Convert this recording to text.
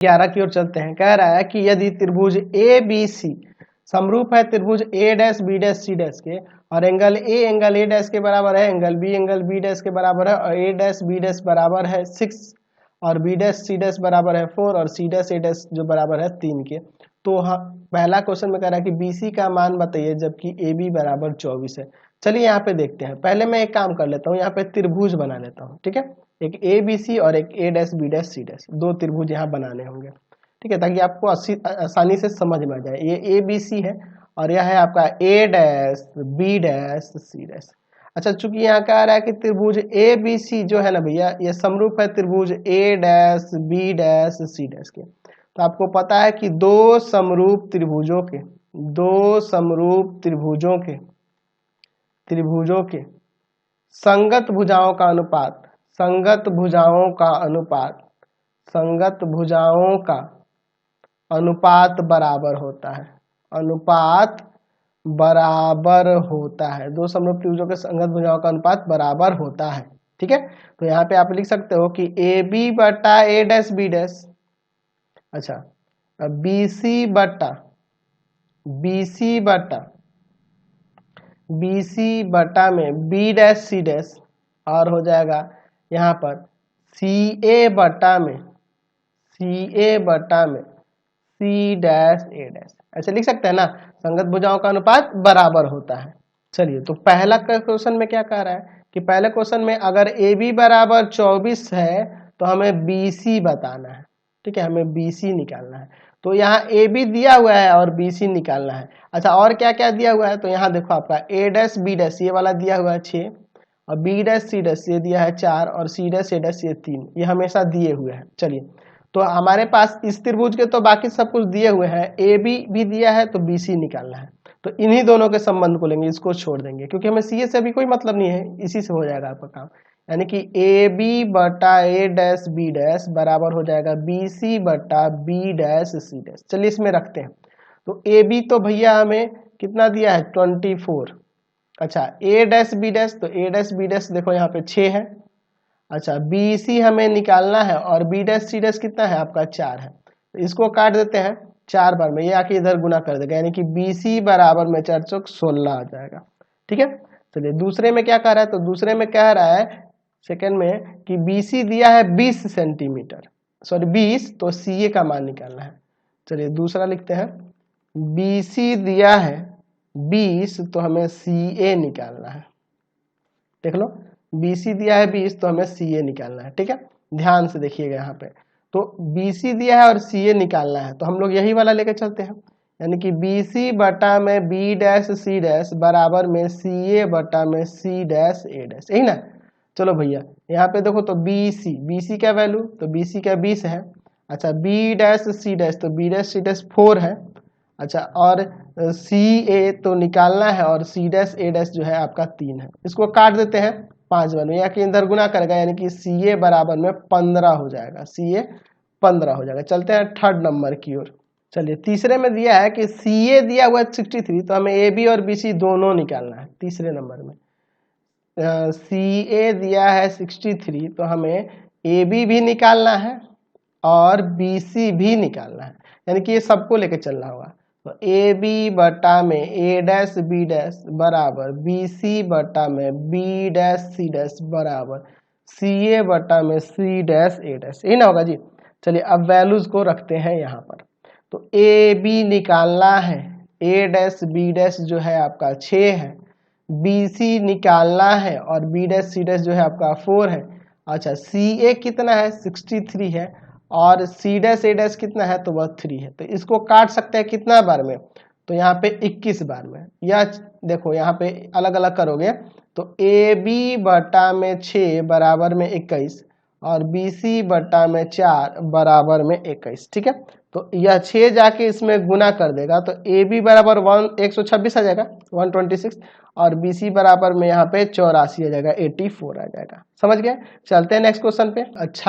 11 की ओर चलते हैं। कह रहा है कि यदि त्रिभुज ए बी सी समरूप है त्रिभुज A dash B dash C dash के, और एंगल ए डैश के बराबर है, एंगल बी डैश के बराबर है, और ए डैश बी डैश बराबर है 6 और बी डैश सी डैश बराबर है 4 और सी डैश ए डैश जो बराबर है 3 के, तो पहला क्वेश्चन में कह रहा है कि बी सी का मान बताइए जबकि ए बी बराबर 24 है। चलिए यहाँ पे देखते हैं। पहले मैं एक काम कर लेता हूँ, यहाँ पे त्रिभुज बना लेता हूँ। ठीक है, एक ए बी सी और एक A dash B dash C dash, दो त्रिभुज यहाँ बनाने होंगे। ठीक है, ताकि आपको आसानी से समझ में आ जाए। ये ए बी सी है और यह है आपका A dash B dash C dash. अच्छा, चूंकि यहाँ कह रहा है कि त्रिभुज ए बी सी जो है ना भैया, ये समरूप है त्रिभुज A dash B dash C dash के। तो आपको पता है कि दो समरूप त्रिभुजों के संगत भुजाओं का अनुपात बराबर होता है। दो समरूप त्रिभुजों के संगत भुजाओं का अनुपात बराबर होता है। ठीक है, तो यहाँ पे आप लिख सकते हो कि ए बी बटा ए डैश बी डैश, अच्छा बी सी बटा में बी डैश सी डैश, और हो जाएगा यहाँ पर सी ए बटा में सी डैश ए डैश। ऐसे लिख सकते हैं ना, संगत भुजाओं का अनुपात बराबर होता है। चलिए, तो पहला क्वेश्चन में क्या कह रहा है कि पहले क्वेश्चन में अगर ए बी बराबर 24 है तो हमें बी सी बताना है। ठीक है, हमें बी सी निकालना है। तो यहाँ ए बी दिया हुआ है और बी सी निकालना है। अच्छा, और क्या क्या दिया हुआ है, तो यहाँ देखो आपका ए डैश बी डैश ये वाला दिया हुआ है 6, और बी डैश सी डैश ये दिया है 4, और सी डैश ए डैश ये 3, ये हमेशा दिए हुए हैं। चलिए, तो हमारे पास इस त्रिभुज के तो बाकी सब कुछ दिए हुए हैं, ए बी भी दिया है, तो बी सी निकालना है। तो इन्हीं दोनों के संबंध को लेंगे, इसको छोड़ देंगे क्योंकि हमें सी ए से अभी कोई मतलब नहीं है, इसी से हो जाएगा आपका काम। यानी कि ए बी बटा ए डैश बी डैश बराबर हो जाएगा बी सी बटा बी डैश सी डैश। चलिए इसमें रखते हैं। तो ए बी तो भैया हमें कितना दिया है 24। अच्छा, ए डैश बी डैश, तो ए डैश बी डैश देखो यहाँ पे 6 है। अच्छा, बी सी हमें निकालना है और बी डैश सी डैश कितना है आपका 4 है। तो इसको काट देते हैं 4 बार में, ये आके इधर गुना कर देगा, यानी कि बी सी बराबर में 4 चौक 16 आ जाएगा। ठीक है, चलिए दूसरे में क्या कह रहा है, तो दूसरे में कह रहा है सेकंड में कि बी सी दिया है 20 सेंटीमीटर, सॉरी 20, तो सी ए का मान निकालना है। चलिए दूसरा लिखते हैं, बी सी दिया है 20, तो हमें सी ए निकालना है। देख लो, बी सी दिया है 20, तो हमें सी ए निकालना है। ठीक है, ध्यान से देखिएगा यहाँ पे, तो बी सी दिया है और सी ए निकालना है, तो हम लोग यही वाला लेके चलते हैं। यानी कि बी सी बटा में बी डैश सी डैश बराबर में सी ए बटा में सी डैश ए डैश, यही ना। चलो भैया, यहाँ पे देखो, तो बी सी का वैल्यू, तो बी सी का 20 है। अच्छा, बी डैश सी डैश, तो बी डैश सी डैश 4 है। अच्छा, और सी ए तो निकालना है, और सी डैश ए डैश जो है आपका 3 है। इसको काट देते हैं 5 बार में, या कि इधर गुना करेगा, यानी कि सी ए बराबर में 15 हो जाएगा, सी ए 15 हो जाएगा। चलते हैं थर्ड नंबर की ओर। चलिए, तीसरे में दिया है कि सी ए दिया हुआ 63, तो हमें ए बी और बी सी दोनों निकालना है। तीसरे नंबर में सी ए दिया है 63, तो हमें ए बी भी निकालना है और बी सी भी निकालना है, यानी कि ये सबको लेके चलना होगा। तो ए बी बटा में ए डैश बी डैश बराबर बी सी बटा में बी डैश सी डैश बराबर सी ए बटा में सी डैश ए डैश, यही ना होगा जी। चलिए, अब वैल्यूज को रखते हैं यहाँ पर। तो ए बी निकालना है, ए डैश बी डैश जो है आपका 6 है, बी सी निकालना है और बी डैश सी डैश जो है आपका 4 है। अच्छा, सी ए कितना है 63 है, और सी डैश ए डैश कितना है, तो वह 3 है। तो इसको काट सकते हैं कितना बार में, तो यहाँ पे 21 बार में। या देखो यहाँ पे अलग अलग करोगे, तो ए बी बटा में 6 बराबर में 21 और बी सी बटा में 4 बराबर में 21। ठीक है, तो यह 6 जाके इसमें गुना कर देगा, तो ए बी बराबर 126 आ जाएगा 126, और बी सी बराबर में यहाँ पे 84 आ जाएगा 84 आ जाएगा। समझ गए। चलते हैं नेक्स्ट क्वेश्चन पे। अच्छा